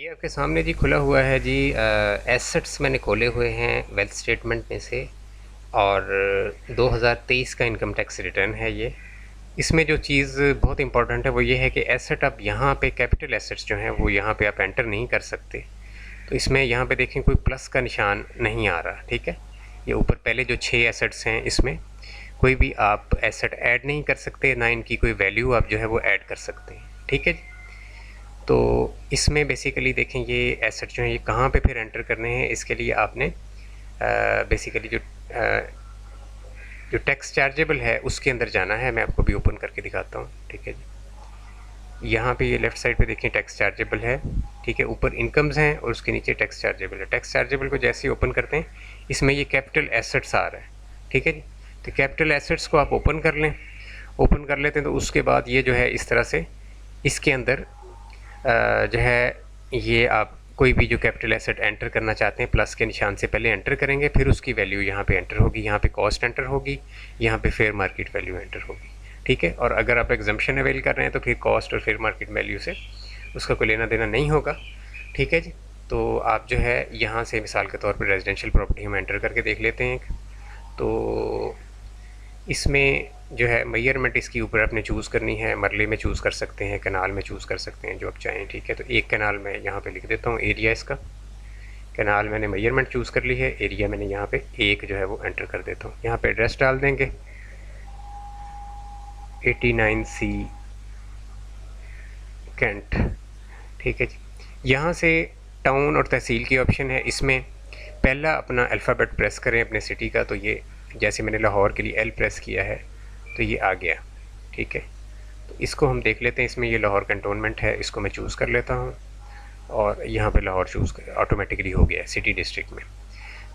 ये आपके सामने जी खुला हुआ है जी। एसेट्स मैंने खोले हुए हैं वेल्थ स्टेटमेंट में से, और 2023 का इनकम टैक्स रिटर्न है ये। इसमें जो चीज़ बहुत इंपॉर्टेंट है वो ये है कि एसेट आप यहाँ पे कैपिटल एसेट्स जो हैं वो यहाँ पे आप एंटर नहीं कर सकते। तो इसमें यहाँ पे देखें कोई प्लस का निशान नहीं आ रहा, ठीक है। ये ऊपर पहले जो 6 एसेट्स हैं इसमें कोई भी आप एसेट ऐड नहीं कर सकते, ना इनकी कोई वैल्यू आप जो है वो ऐड कर सकते हैं, ठीक है जी। तो इसमें बेसिकली देखें ये एसेट जो है ये कहाँ पे फिर एंटर करने हैं, इसके लिए आपने बेसिकली जो टैक्स चार्जेबल है उसके अंदर जाना है। मैं आपको भी ओपन करके दिखाता हूँ, ठीक है जी। यहाँ पे ये लेफ़्ट साइड पे देखिए टैक्स चार्जेबल है, ठीक है। ऊपर इनकम्स हैं और उसके नीचे टैक्स चार्जेबल है। टैक्स चार्जेबल को जैसे ही ओपन करते हैं इसमें ये कैपिटल एसेट्स आ रहा है, ठीक है जी। तो कैपिटल एसेट्स को आप ओपन कर लें। ओपन कर लेते हैं तो उसके बाद ये जो है इस तरह से इसके अंदर जो है ये आप कोई भी जो कैपिटल एसेट एंटर करना चाहते हैं प्लस के निशान से पहले एंटर करेंगे, फिर उसकी वैल्यू यहाँ पे एंटर होगी, यहाँ पे कॉस्ट एंटर होगी, यहाँ पे फेयर मार्केट वैल्यू एंटर होगी, ठीक है। और अगर आप एग्जम्पशन अवेल कर रहे हैं तो फिर कॉस्ट और फेयर मार्केट वैल्यू से उसका कोई लेना देना नहीं होगा, ठीक है जी। तो आप जो है यहाँ से मिसाल के तौर पर रेजिडेंशियल प्रॉपर्टी हम एंटर करके देख लेते हैं। तो इसमें जो है मेजरमेंट इसकी ऊपर आपने चूज़ करनी है, मरले में चूज़ कर सकते हैं, कनाल में चूज़ कर सकते हैं, जो आप चाहें, ठीक है। तो एक कनाल में यहाँ पे लिख देता हूँ एरिया इसका। कनाल मैंने मेजरमेंट चूज़ कर ली है, एरिया मैंने यहाँ पे एक जो है वो एंटर कर देता हूँ। यहाँ पे एड्रेस डाल देंगे 89C कैंट, ठीक है जी। यहाँ से टाउन और तहसील की ऑप्शन है, इसमें पहला अपना अल्फ़ाबेट प्रेस करें अपने सिटी का। तो ये जैसे मैंने लाहौर के लिए एल प्रेस किया है तो ये आ गया, ठीक है। तो इसको हम देख लेते हैं, इसमें ये लाहौर कंटोनमेंट है, इसको मैं चूज़ कर लेता हूँ और यहाँ पे लाहौर चूज़ कर ऑटोमेटिकली हो गया है सिटी डिस्ट्रिक्ट में।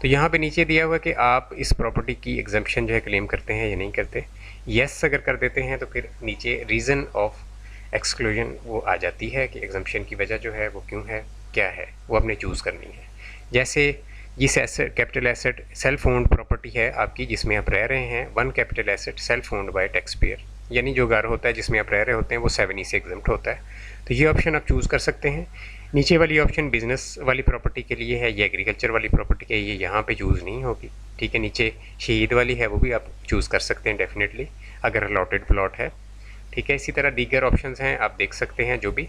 तो यहाँ पे नीचे दिया हुआ कि आप इस प्रॉपर्टी की एग्जम्पशन जो है क्लेम करते हैं या नहीं करते। येस अगर कर देते हैं तो फिर नीचे रीज़न ऑफ एक्सक्लूजन वो आ जाती है कि एग्जम्पशन की वजह जो है वो क्यों है, क्या है, वो आपने चूज़ करनी है। जैसे जिस asset capital asset self owned property है आपकी जिसमें आप रह रहे हैं, one capital asset self owned by tax payer, यानी जो घर होता है जिसमें आप रह रहे होते हैं वो 7E से एग्जम्प्ट होता है। तो ये ऑप्शन आप चूज़ कर सकते हैं। नीचे वाली ऑप्शन बिज़नेस वाली प्रॉपर्टी के लिए है, ये एग्रीकल्चर वाली प्रॉपर्टी के, ये यहाँ पे चूज़ नहीं होगी, ठीक है। नीचे शहीद वाली है वो भी आप चूज़ कर सकते हैं डेफिनेटली अगर अलॉटेड प्लॉट है, ठीक है। इसी तरह दीगर ऑप्शंस हैं आप देख सकते हैं जो भी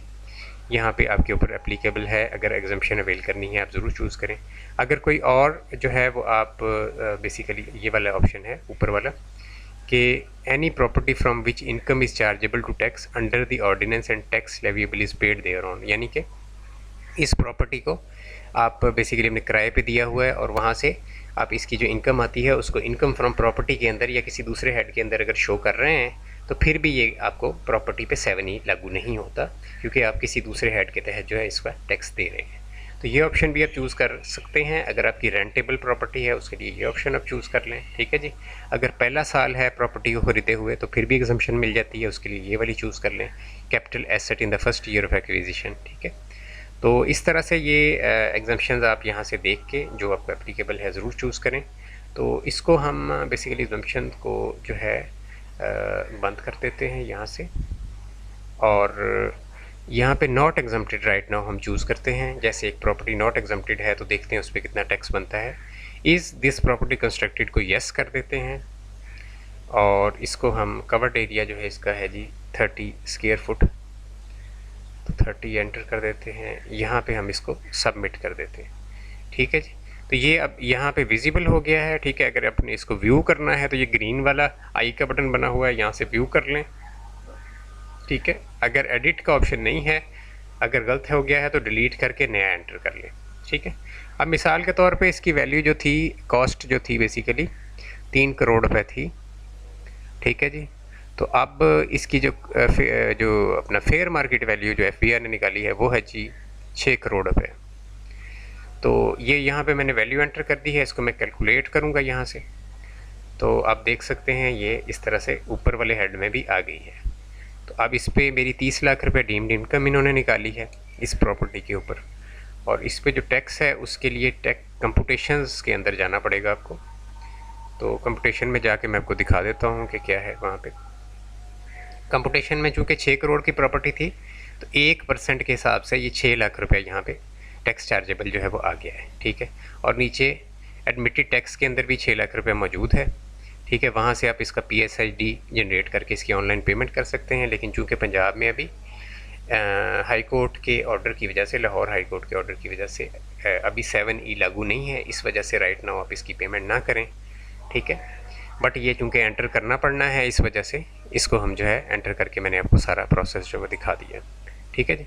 यहाँ पे आपके ऊपर एप्लीकेबल है। अगर एग्जम्पशन अवेल करनी है आप ज़रूर चूज़ करें। अगर कोई और जो है वो आप बेसिकली ये वाला ऑप्शन है ऊपर वाला कि any property from which income is chargeable to tax under the ordinance and tax leviable is paid there on, यानी कि इस प्रॉपर्टी को आप बेसिकली अपने किराए पे दिया हुआ है और वहाँ से आप इसकी जो इनकम आती है उसको इनकम फ्रॉम प्रॉपर्टी के अंदर या किसी दूसरे हेड के अंदर अगर शो कर रहे हैं तो फिर भी ये आपको प्रॉपर्टी पे 7E लागू नहीं होता, क्योंकि आप किसी दूसरे हेड के तहत जो है इसका टैक्स दे रहे हैं। तो ये ऑप्शन भी आप चूज़ कर सकते हैं। अगर आपकी रेंटेबल प्रॉपर्टी है उसके लिए ये ऑप्शन आप चूज़ कर लें, ठीक है जी। अगर पहला साल है प्रॉपर्टी को खरीदे हुए तो फिर भी एग्जम्पशन मिल जाती है, उसके लिए ये वाली चूज़ कर लें, capital asset in the first year of acquisition, ठीक है। तो इस तरह से ये एग्जम्पशंस आप यहाँ से देख के जो आपको एप्लीकेबल है ज़रूर चूज़ करें। तो इसको हम बेसिकली एग्जम्पशन को जो है बंद कर देते हैं यहाँ से, और यहाँ पे नॉट एग्जम्प्टेड राइट नाउ हम चूज़ करते हैं। जैसे एक प्रॉपर्टी नॉट एग्जम्प्टेड है तो देखते हैं उस पर कितना टैक्स बनता है। इज़ दिस प्रॉपर्टी कंस्ट्रक्टेड को येस कर देते हैं, और इसको हम कवर्ड एरिया जो है इसका है जी 30 स्क्वायर फुट, तो 30 एंटर कर देते हैं। यहाँ पे हम इसको सबमिट कर देते हैं, ठीक है जी। तो ये अब यहाँ पे विजिबल हो गया है, ठीक है। अगर अपने इसको व्यू करना है तो ये ग्रीन वाला आई का बटन बना हुआ है, यहाँ से व्यू कर लें, ठीक है। अगर एडिट का ऑप्शन नहीं है, अगर गलत हो गया है तो डिलीट करके नया एंटर कर लें, ठीक है। अब मिसाल के तौर पे इसकी वैल्यू जो थी, कॉस्ट जो थी बेसिकली 3 करोड़ रुपए थी, ठीक है जी। तो अब इसकी जो अपना फेयर मार्केट वैल्यू जो FBI ने निकाली है वो है जी 6 करोड़ रुपए। तो ये यहाँ पे मैंने वैल्यू एंटर कर दी है, इसको मैं कैलकुलेट करूँगा यहाँ से। तो आप देख सकते हैं ये इस तरह से ऊपर वाले हेड में भी आ गई है। तो अब इस पर मेरी 30 लाख रुपए डीम्ड इनकम इन्होंने निकाली है इस प्रॉपर्टी के ऊपर, और इस पे जो टैक्स है उसके लिए टैक्स कंप्यूटेशंस के अंदर जाना पड़ेगा आपको। तो कंप्यूटेशन में जाके मैं आपको दिखा देता हूँ कि क्या है वहाँ पे। कंप्यूटेशन में चूँकि 6 करोड़ की प्रॉपर्टी थी तो 1% के हिसाब से ये 6 लाख रुपये यहाँ पे टैक्स चार्जेबल जो है वो आ गया है, ठीक है। और नीचे एडमिटेड टैक्स के अंदर भी 6 लाख रुपये मौजूद है, ठीक है। वहाँ से आप इसका PSID जनरेट करके इसकी ऑनलाइन पेमेंट कर सकते हैं, लेकिन चूँकि पंजाब में अभी हाई कोर्ट के ऑर्डर की वजह से, लाहौर हाई कोर्ट के ऑर्डर की वजह से अभी 7E लागू नहीं है, इस वजह से राइट नाउ आप इसकी पेमेंट ना करें, ठीक है। बट ये चूँकि एंटर करना पड़ना है, इस वजह से इसको हम जो है एंटर करके मैंने आपको सारा प्रोसेस जो है दिखा दिया, ठीक है जी।